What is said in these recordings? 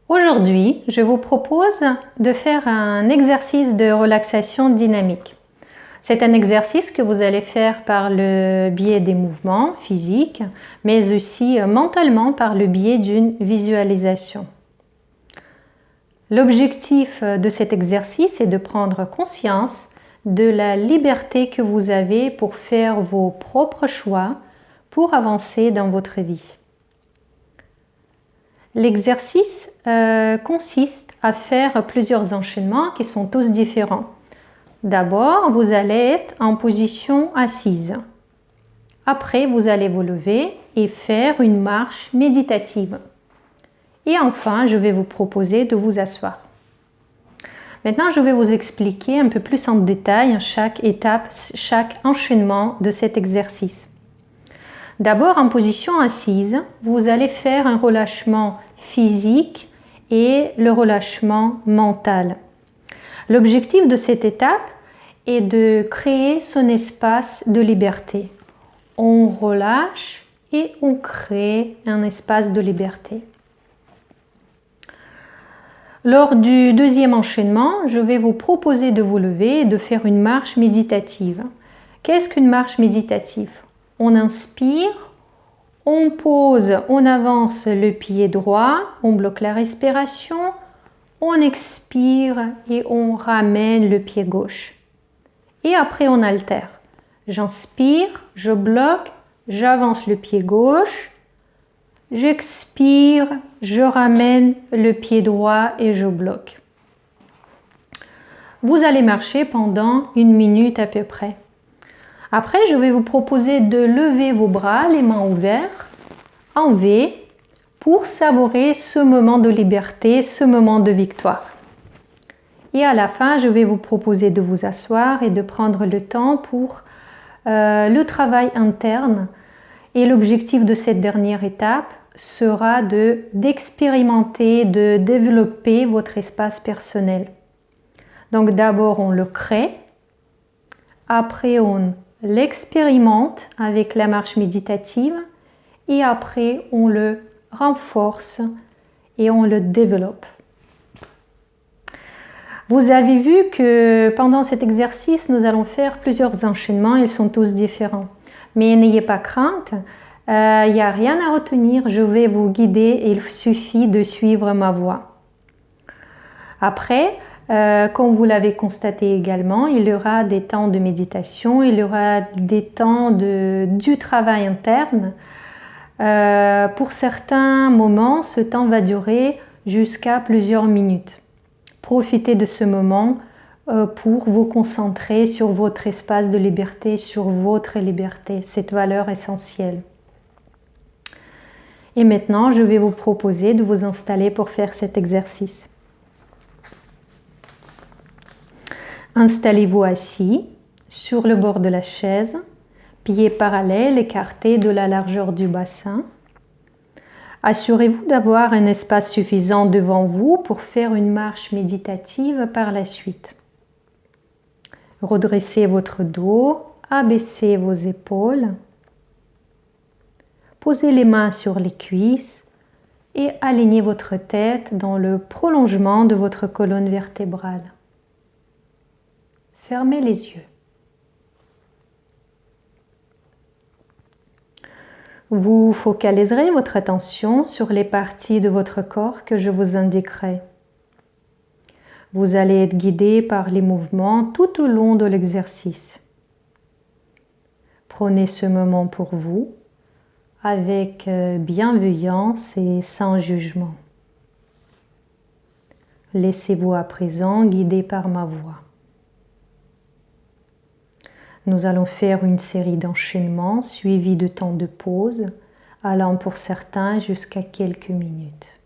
Aujourd'hui, je vous propose de faire un exercice de relaxation dynamique. C'est un exercice que vous allez faire par le biais des mouvements physiques, mais aussi mentalement par le biais d'une visualisation. L'objectif de cet exercice est de prendre conscience de la liberté que vous avez pour faire vos propres choix, pour avancer dans votre vie. L'exercice consiste à faire plusieurs enchaînements qui sont tous différents. D'abord, vous allez être en position assise. Après, vous allez vous lever et faire une marche méditative. Et enfin, je vais vous proposer de vous asseoir. Maintenant, je vais vous expliquer un peu plus en détail chaque étape, chaque enchaînement de cet exercice. D'abord, en position assise, vous allez faire un relâchement physique et le relâchement mental. L'objectif de cette étape est de créer son espace de liberté. On relâche et on crée un espace de liberté. Lors du deuxième enchaînement, je vais vous proposer de vous lever et de faire une marche méditative. Qu'est-ce qu'une marche méditative? On inspire, on pose, on avance le pied droit, on bloque la respiration, on expire et on ramène le pied gauche. Et après on altère. J'inspire, je bloque, j'avance le pied gauche, j'expire, je ramène le pied droit et je bloque. Vous allez marcher pendant 1 minute à peu près. Après, je vais vous proposer de lever vos bras, les mains ouvertes, en V, pour savourer ce moment de liberté, ce moment de victoire. Et à la fin, je vais vous proposer de vous asseoir et de prendre le temps pour le travail interne. Et l'objectif de cette dernière étape sera d'expérimenter, de développer votre espace personnel. Donc d'abord, on le crée. Après, on l'expérimente avec la marche méditative. Et après, on le renforce et on le développe. Vous avez vu que pendant cet exercice, nous allons faire plusieurs enchaînements, ils sont tous différents. Mais n'ayez pas crainte, il n'y a rien à retenir, je vais vous guider et il suffit de suivre ma voie. Après, comme vous l'avez constaté également, il y aura des temps de méditation, il y aura des temps du travail interne. Pour certains moments, ce temps va durer jusqu'à plusieurs minutes. Profitez de ce moment pour vous concentrer sur votre espace de liberté, sur votre liberté, cette valeur essentielle. Et maintenant, je vais vous proposer de vous installer pour faire cet exercice. Installez-vous assis sur le bord de la chaise, pieds parallèles écartés de la largeur du bassin. Assurez-vous d'avoir un espace suffisant devant vous pour faire une marche méditative par la suite. Redressez votre dos, abaissez vos épaules, posez les mains sur les cuisses et alignez votre tête dans le prolongement de votre colonne vertébrale. Fermez les yeux. Vous focaliserez votre attention sur les parties de votre corps que je vous indiquerai. Vous allez être guidé par les mouvements tout au long de l'exercice. Prenez ce moment pour vous avec bienveillance et sans jugement. Laissez-vous à présent guider par ma voix. Nous allons faire une série d'enchaînements suivis de temps de pause, allant pour certains jusqu'à quelques minutes.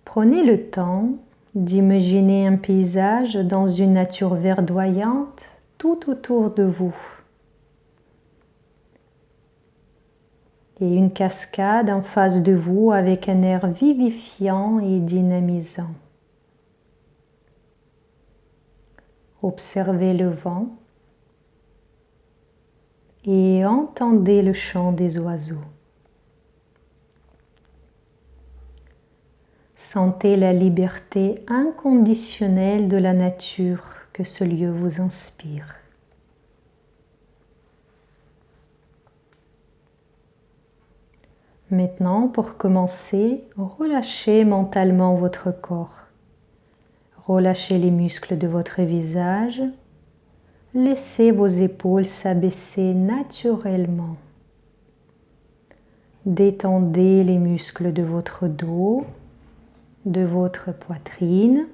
Prenez le temps d'imaginer un paysage dans une nature verdoyante tout autour de vous. Et une cascade en face de vous avec un air vivifiant et dynamisant. Observez le vent et entendez le chant des oiseaux. Sentez la liberté inconditionnelle de la nature que ce lieu vous inspire. Maintenant, pour commencer, relâchez mentalement votre corps. Relâchez les muscles de votre visage. Laissez vos épaules s'abaisser naturellement. Détendez les muscles de votre dos, de votre poitrine.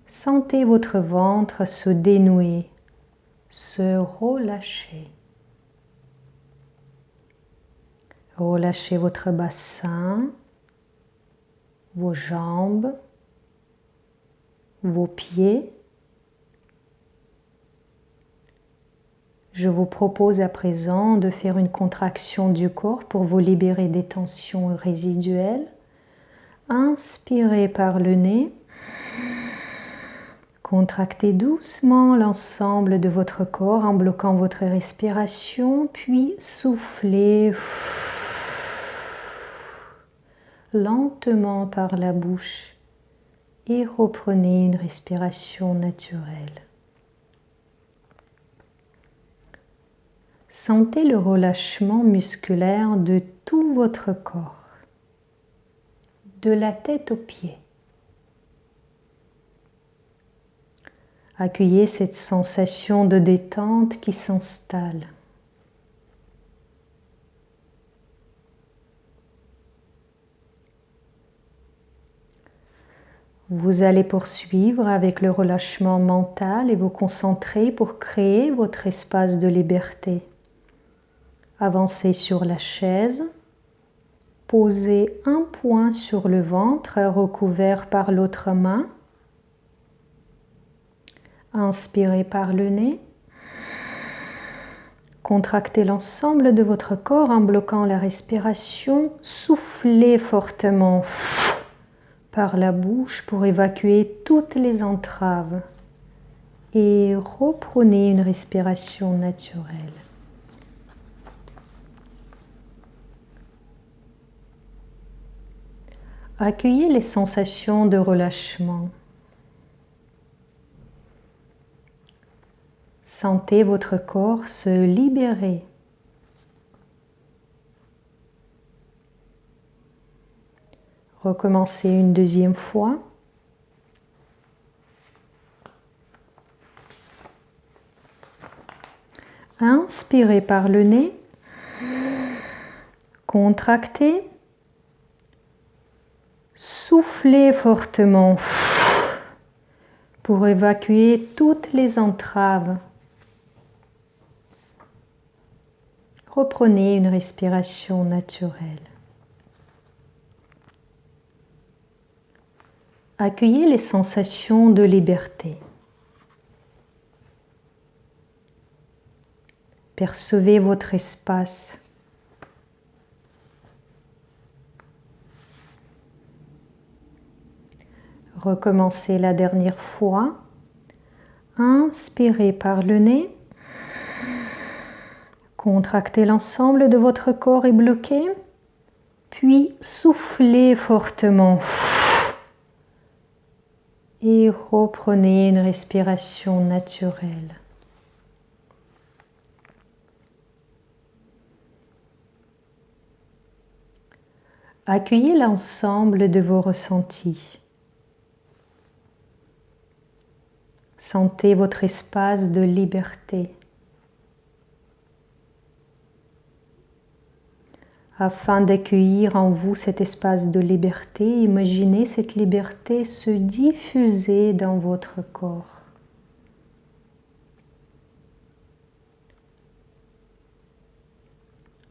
Sentez votre ventre se dénouer, se relâcher. Relâchez votre bassin, vos jambes, vos pieds. Je vous propose à présent de faire une contraction du corps pour vous libérer des tensions résiduelles. Inspirez par le nez. Contractez doucement l'ensemble de votre corps en bloquant votre respiration, puis soufflez lentement par la bouche et reprenez une respiration naturelle. Sentez le relâchement musculaire de tout votre corps, de la tête aux pieds. Accueillez cette sensation de détente qui s'installe. Vous allez poursuivre avec le relâchement mental et vous concentrer pour créer votre espace de liberté. Avancez sur la chaise, posez un poing sur le ventre recouvert par l'autre main. Inspirez par le nez. Contractez l'ensemble de votre corps en bloquant la respiration. Soufflez fortement par la bouche pour évacuer toutes les entraves et reprenez une respiration naturelle. Accueillez les sensations de relâchement. Sentez votre corps se libérer. Recommencez une deuxième fois. Inspirez par le nez. Contractez. Soufflez fortement pour évacuer toutes les entraves. Reprenez une respiration naturelle. Accueillez les sensations de liberté. Percevez votre espace. Recommencez la dernière fois. Inspirez par le nez. Contractez l'ensemble de votre corps et bloquez. Puis soufflez fortement. Et reprenez une respiration naturelle. Accueillez l'ensemble de vos ressentis. Sentez votre espace de liberté. Afin d'accueillir en vous cet espace de liberté, imaginez cette liberté se diffuser dans votre corps.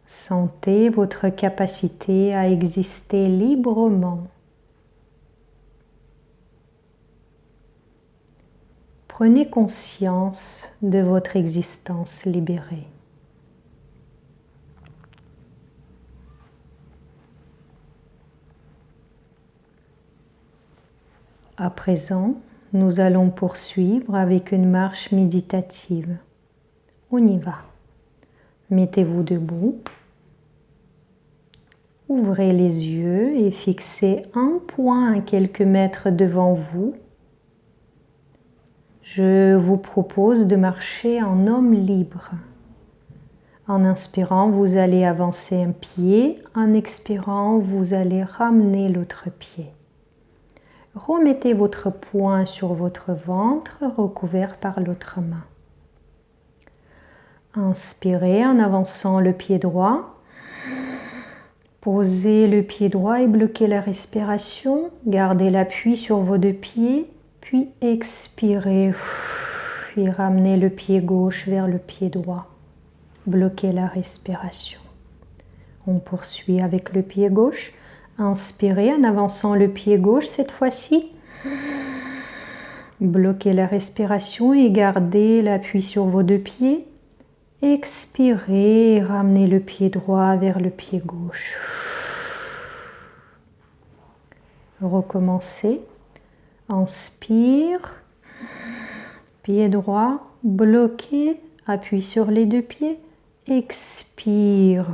Sentez votre capacité à exister librement. Prenez conscience de votre existence libérée. À présent, nous allons poursuivre avec une marche méditative. On y va. Mettez-vous debout Ouvrez les yeux et fixez un point à quelques mètres devant vous. Je vous propose de marcher en homme libre. En inspirant, vous allez avancer un pied. En expirant, vous allez ramener l'autre pied. Remettez votre poing sur votre ventre, recouvert par l'autre main. Inspirez en avançant le pied droit. Posez le pied droit et bloquez la respiration. Gardez l'appui sur vos deux pieds, puis expirez. Et ramenez le pied gauche vers le pied droit. Bloquez la respiration. On poursuit avec le pied gauche. Inspirez en avançant le pied gauche cette fois-ci. Bloquez la respiration et gardez l'appui sur vos deux pieds. Expirez et ramenez le pied droit vers le pied gauche. Recommencez. Inspire. Pied droit bloqué. Appui sur les deux pieds. Expire.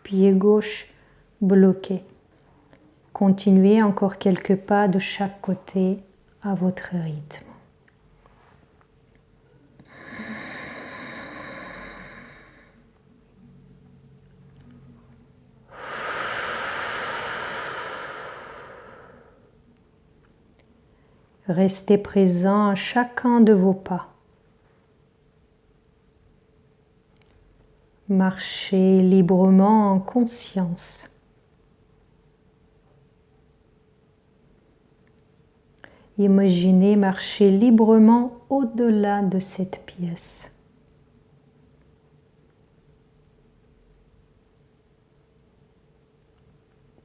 Pied gauche bloqué. Continuez encore quelques pas de chaque côté à votre rythme. Restez présent à chacun de vos pas. Marchez librement en conscience. Imaginez marcher librement au-delà de cette pièce.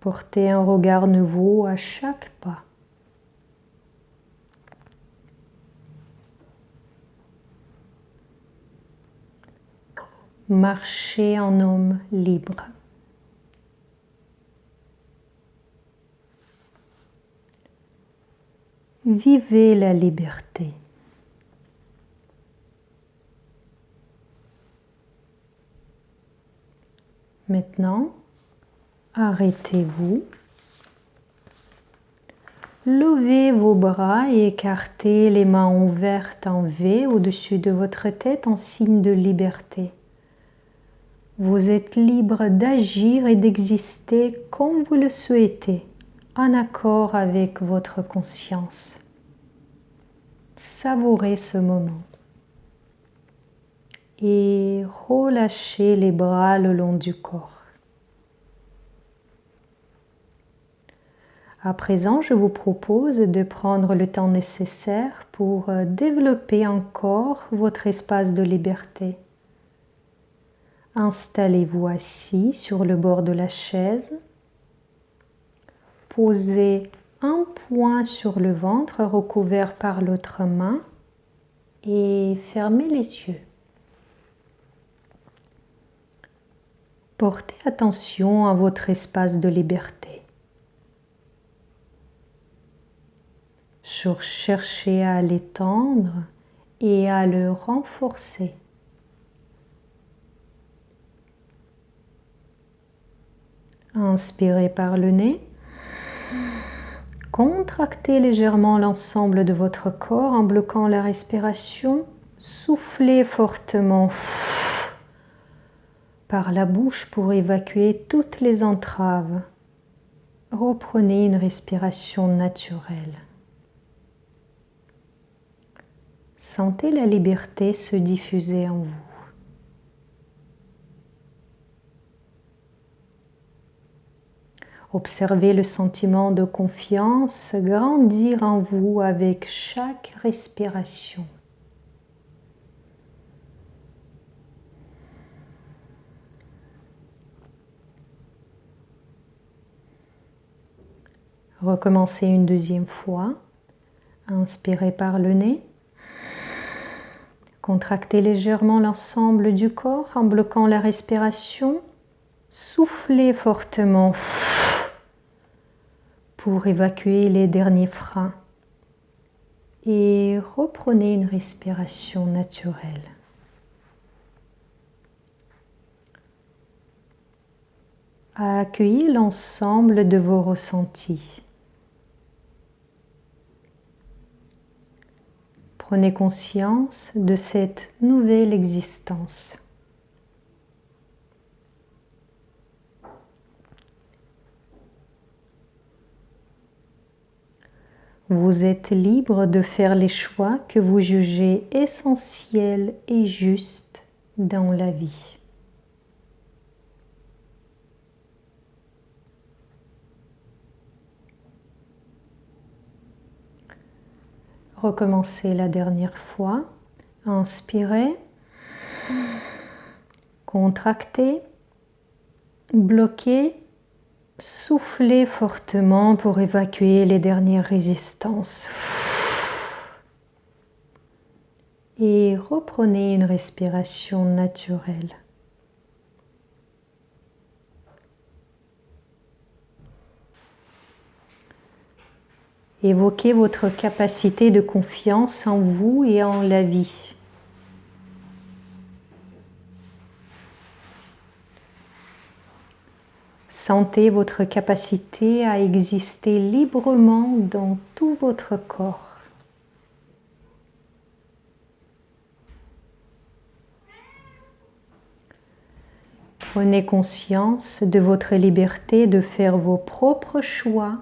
Portez un regard nouveau à chaque pas. Marchez en homme libre. Vivez la liberté. Maintenant, arrêtez-vous. Levez vos bras et écartez les mains ouvertes en V au-dessus de votre tête en signe de liberté. Vous êtes libre d'agir et d'exister comme vous le souhaitez, en accord avec votre conscience. Savourez ce moment. Et relâchez les bras le long du corps. À présent, je vous propose de prendre le temps nécessaire pour développer encore votre espace de liberté. Installez-vous assis sur le bord de la chaise. Posez un poing sur le ventre recouvert par l'autre main et fermez les yeux. Portez attention à votre espace de liberté. Cherchez à l'étendre et à le renforcer. Inspirez par le nez. Contractez légèrement l'ensemble de votre corps en bloquant la respiration. Soufflez fortement par la bouche pour évacuer toutes les entraves. Reprenez une respiration naturelle. Sentez la liberté se diffuser en vous. Observez le sentiment de confiance grandir en vous avec chaque respiration. Recommencez une deuxième fois. Inspirez par le nez. Contractez légèrement l'ensemble du corps en bloquant la respiration. Soufflez fortement pour évacuer les derniers freins. Et reprenez une respiration naturelle. à accueillir l'ensemble de vos ressentis. Prenez conscience de cette nouvelle existence. Vous êtes libre de faire les choix que vous jugez essentiels et justes dans la vie. Recommencez la dernière fois. Inspirez, contractez, bloquez, soufflez fortement pour évacuer les dernières résistances. Et reprenez une respiration naturelle. Évoquez votre capacité de confiance en vous et en la vie. Sentez votre capacité à exister librement dans tout votre corps. Prenez conscience de votre liberté de faire vos propres choix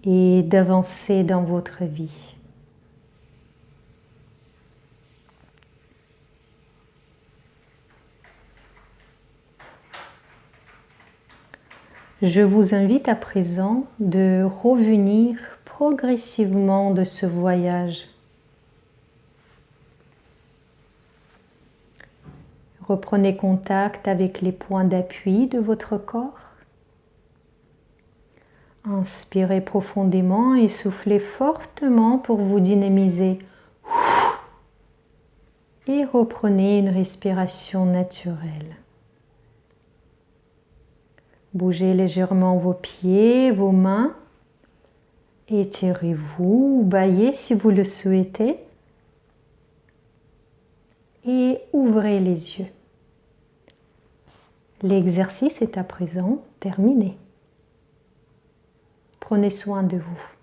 et d'avancer dans votre vie. Je vous invite à présent de revenir progressivement de ce voyage. Reprenez contact avec les points d'appui de votre corps. Inspirez profondément et soufflez fortement pour vous dynamiser. Et reprenez une respiration naturelle. Bougez légèrement vos pieds, vos mains. Étirez-vous ou baillez si vous le souhaitez. Et ouvrez les yeux. L'exercice est à présent terminé. Prenez soin de vous.